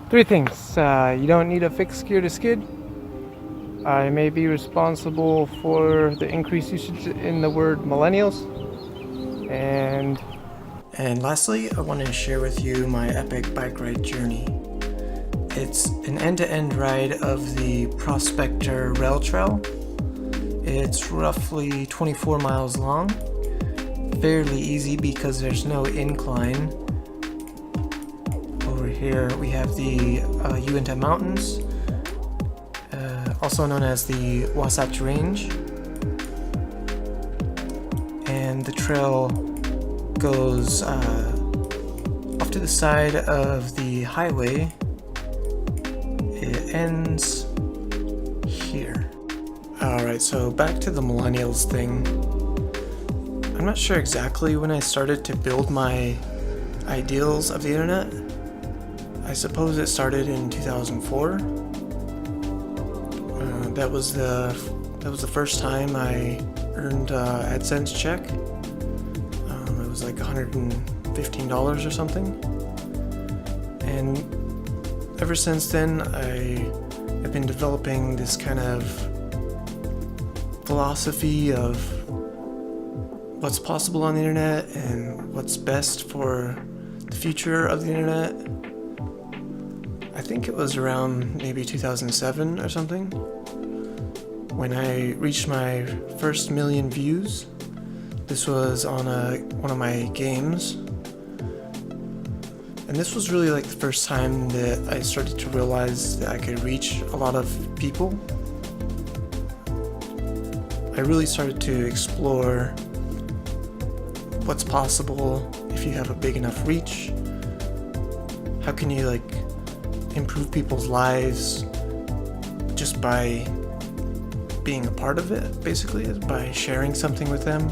Three things. You don't need a fixed gear to skid. I may be responsible for the increased usage in the word millennials. And lastly, I want to share with you my epic bike ride journey. It's an end-to-end ride of the Prospector Rail Trail. It's roughly 24 miles long, fairly easy because there's no incline. Over here we have the Uinta Mountains, also known as the Wasatch Range, and the trail goes off to the side of the highway. It ends here. Alright, so back to the millennials thing. I'm not sure exactly when I started to build my ideals of the internet. I suppose it started in 2004. That was the first time I earned AdSense check. It was like $115 or something. And ever since then, I have been developing this kind of philosophy of what's possible on the internet and what's best for the future of the internet. I think it was around maybe 2007 or something when I reached my first million views. This was on one of my games, and this was really like the first time that I started to realize that I could reach a lot of people. I really started to explore what's possible if you have a big enough reach. How can you like improve people's lives just by being a part of it, basically, by sharing something with them.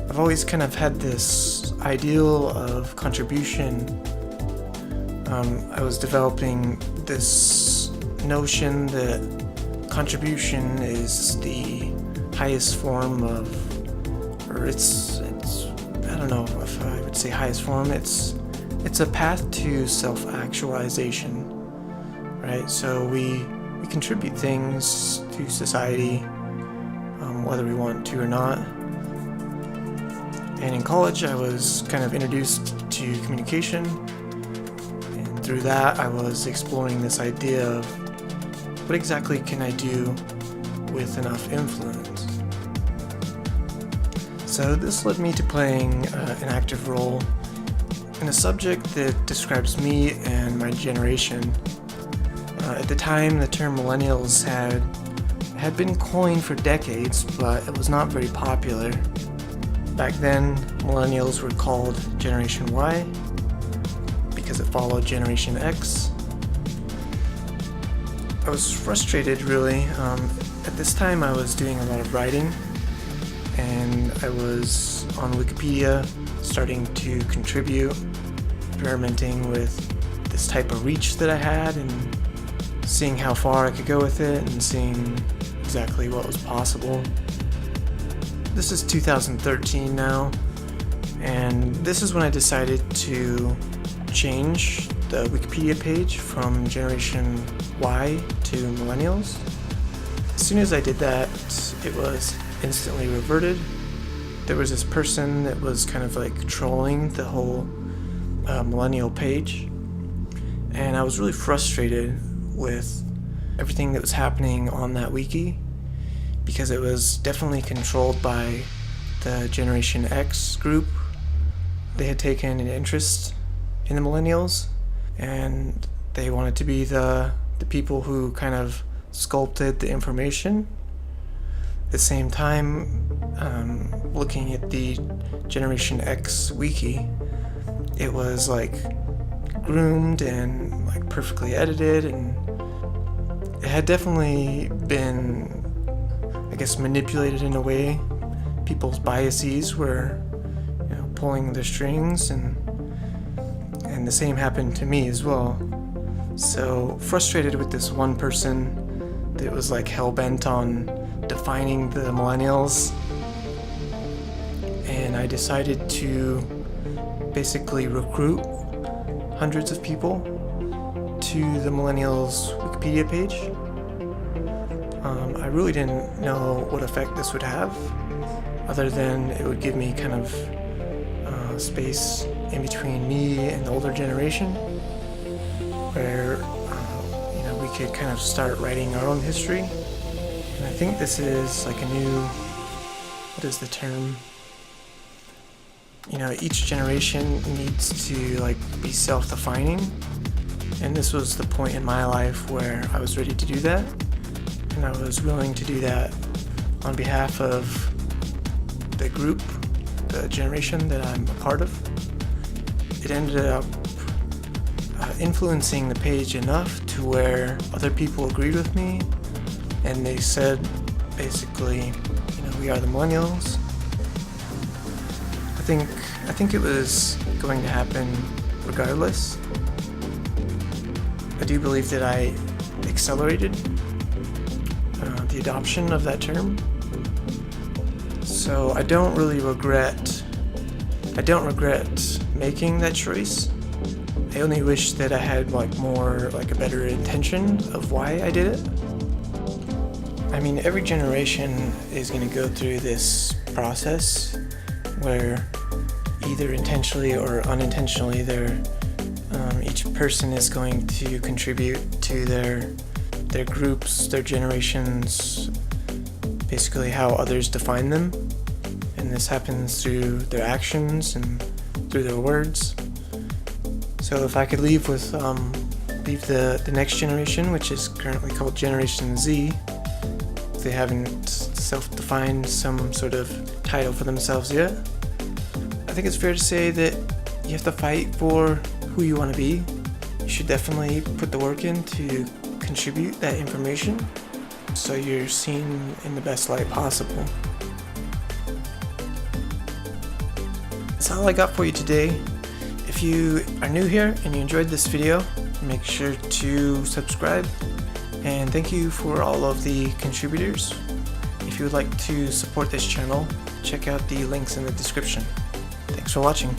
I've always kind of had this ideal of contribution. I was developing this notion that contribution is the highest form of, or it's I don't know if I would say highest form, it's a path to self-actualization, right? So we contribute things to society, whether we want to or not. And in college, I was kind of introduced to communication, and through that, I was exploring this idea of what exactly can I do with enough influence. So this led me to playing an active role in a subject that describes me and my generation. At the time, the term millennials had been coined for decades, but it was not very popular. Back then, millennials were called Generation Y because it followed Generation X. I was frustrated, really. At this time, I was doing a lot of writing, and I was on Wikipedia starting to contribute, experimenting with this type of reach that I had and seeing how far I could go with it and seeing exactly what was possible. This is 2013 now, and this is when I decided to change the Wikipedia page from Generation Y to Millennials. As soon as I did that, it was instantly reverted. There was this person that was kind of like trolling the whole millennial page, and I was really frustrated with everything that was happening on that wiki because it was definitely controlled by the Generation X group. They had taken an interest in the millennials, and they wanted to be the people who kind of sculpted the information. At the same time, looking at the Generation X wiki, it was like groomed and like perfectly edited, and it had definitely been, I guess, manipulated in a way. People's biases were, pulling their strings, and the same happened to me as well. So frustrated with this one person that was like hell-bent on defining the millennials, and I decided to basically recruit hundreds of people to the Millennials Wikipedia page. I really didn't know what effect this would have, other than it would give me kind of space in between me and the older generation, where we could kind of start writing our own history. And I think this is like a new, what is the term? Each generation needs to like be self-defining, and this was the point in my life where I was ready to do that, and I was willing to do that on behalf of the group, the generation that I'm a part of. It ended up influencing the page enough to where other people agreed with me, and they said basically, we are the Millennials. I think it was going to happen regardless. I do believe that I accelerated the adoption of that term. So I don't regret making that choice. I only wish that I had a better intention of why I did it. I mean, every generation is going to go through this process where either intentionally or unintentionally each person is going to contribute to their groups, their generations, basically how others define them. And this happens through their actions and through their words. So if I could leave the next generation, which is currently called Generation Z, if they haven't self-defined some sort of title for themselves yet, I think it's fair to say that you have to fight for who you want to be. You should definitely put the work in to contribute that information so you're seen in the best light possible. That's all I got for you today. If you are new here and you enjoyed this video, make sure to subscribe, and thank you for all of the contributors. If you would like to support this channel, check out the links in the description. Thanks for watching.